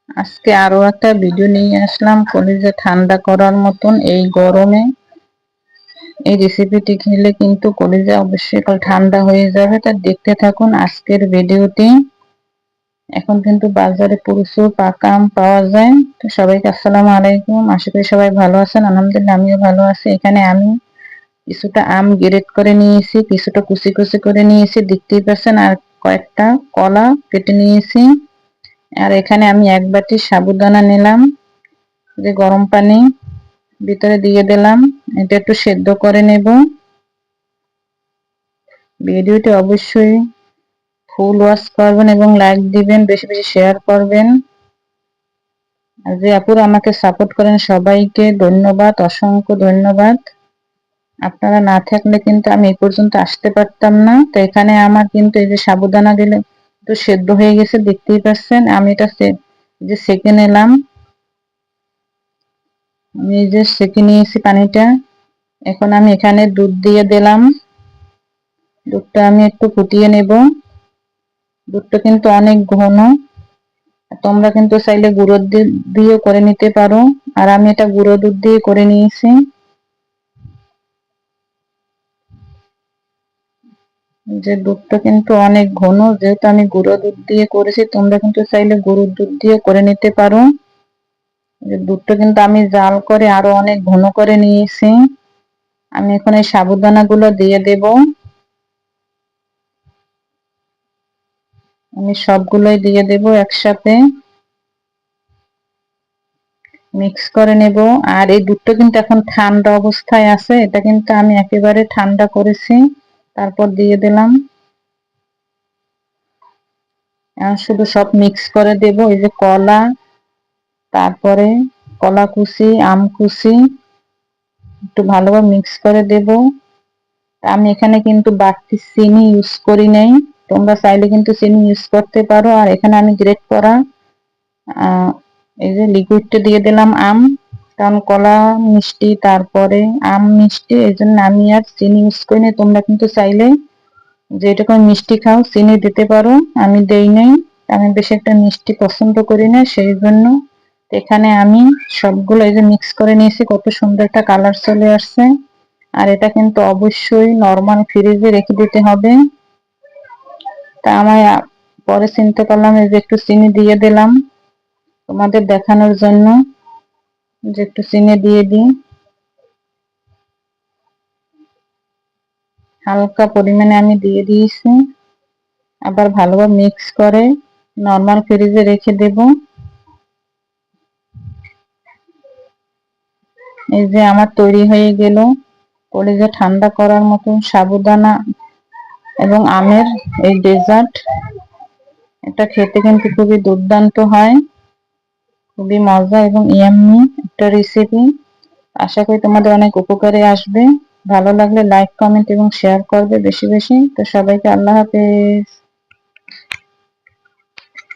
আজকে আরো একটা ভিডিও নিয়ে আসলাম কলিজা ঠান্ডা করার মতন। এই গরমে এই রেসিপিটি খেলে কিন্তু কলিজা অবশ্যই ঠান্ডা হয়ে যাবে। তা দেখতে থাকুন আজকের ভিডিওটি। এখন কিন্তু বাজারে প্রচুর পাকা আম পাওয়া যায়। তো সবাইকে আসসালামু আলাইকুম, আশা করি সবাই ভালো আছেন। আলহামদুলিল্লাহ আমিও ভালো আছি। এখানে আমি কিছুটা আম গ্রেট করে নিয়েছি, কিছুটা কুচি কুচি করে নিয়েছি, দেখতেই পাচ্ছেন। আর কয়েকটা কলা কেটে নিয়েছি। আর এখানে আমি এক বাটি সাবুদানা নিলাম, যে গরম পানি ভিতরে দিয়ে দিলাম। এটা একটু সেদ্ধ করে নেব। ভিডিওটি অবশ্যই ফুল ওয়াচ করবেন এবং লাইক দিবেন, বেশি বেশি শেয়ার করবেন। আর যে আপুরা আমাকে সাপোর্ট করেন সবাইকে ধন্যবাদ, অসংখ্য ধন্যবাদ। আপনারা না থাকলে কিন্তু আমি এই পর্যন্ত আসতে পারতাম না। তো এখানে আমার কিন্তু এই যে সাবুদানা দিলে একটু সেদ্ধ হয়ে গেছে, দেখতেই পাচ্ছেন। আমি এটা যে সেকে নিলাম, আমি যে সেকে নিয়েছি পানিটা। এখন আমি এখানে দুধ দিয়ে দিলাম। দুধটা আমি একটু ফুটিয়ে নেব। দুধটা কিন্তু অনেক ঘন, তোমরা কিন্তু চাইলে গুঁড়ো দুধ দিয়ে করে নিতে পারো। আর আমি এটা গুঁড়ো দুধ দিয়ে করে নিয়েছি। যে দুধটা কিন্তু অনেক ঘন, যেহেতু আমি গুঁড়ো দুধ দিয়ে করেছি, তোমরা কিন্তু চাইলে গরুর দুধ দিয়ে করে নিতে পারো। যে দুধটা কিন্তু আমি জাল করে আরো অনেক ঘন করে নিয়েছি। আমি এখন এই সাবুদানা গুলো দিয়ে দেব। আমি সবগুলোই দিয়ে দেব একসাথে, মিক্স করে নেব। আর এই দুধটা কিন্তু এখন ঠান্ডা অবস্থায় আছে, এটা কিন্তু আমি একেবারে ঠান্ডা করেছি, তারপর দিয়ে দিলাম। শুধু সব মিক্স করে দেব। এই যে কলা, তারপরে কলা কুচি, আম কুচি একটু ভালোভাবে মিক্স করে দেব। আমি এখানে কিন্তু বাড়তি চিনি ইউজ করি নাই, তোমরা চাইলে কিন্তু চিনি ইউজ করতে পারো। আর এখানে আমি গ্রেট করা এই যে লিকুইডটা দিয়ে দিলাম আম, কারণ কলা মিষ্টি তারপরে আম মিষ্টি, এই জন্য আমি আর চিনি ইউজ করি না। তোমরা কিন্তু চাইলে যেটুকু মিষ্টি খাও চিনি দিতে পারো, আমি দেই নাই। আমি বেশি একটা মিষ্টি পছন্দ করি না, সেই জন্য। এখানে আমি সবগুলো এই যে মিক্স করে নিয়েছি, কত সুন্দর একটা কালার চলে আসছে। আর এটা কিন্তু অবশ্যই নরমাল ফ্রিজে রেখে দিতে হবে। তা আমার পরে চিন্তা করলাম এই যে একটু চিনি দিয়ে দিলাম তোমাদের দেখানোর জন্য, যে একটু চিনি দিয়ে দিই। হালকা পরিমাণে আমি দিয়ে দিয়েছি। আবার ভালোভাবে মিক্স করে নরমাল ফ্রিজে রেখে দেব। এই যে আমার তৈরি হয়ে গেল কলিজা ঠান্ডা করার মতো সাবুদানা এবং আমের এই ডেজার্ট। এটা খেতে কিন্তু খুবই দুর্দান্ত হয়, খুবই মজা এবং ইয়াম্মি একটা রেসিপি। আশা করি তোমাদের অনেক উপকারে আসবে। ভালো লাগলে লাইক, কমেন্ট এবং শেয়ার করবে বেশি বেশি। তো সবাইকে আল্লাহ হাফেজ।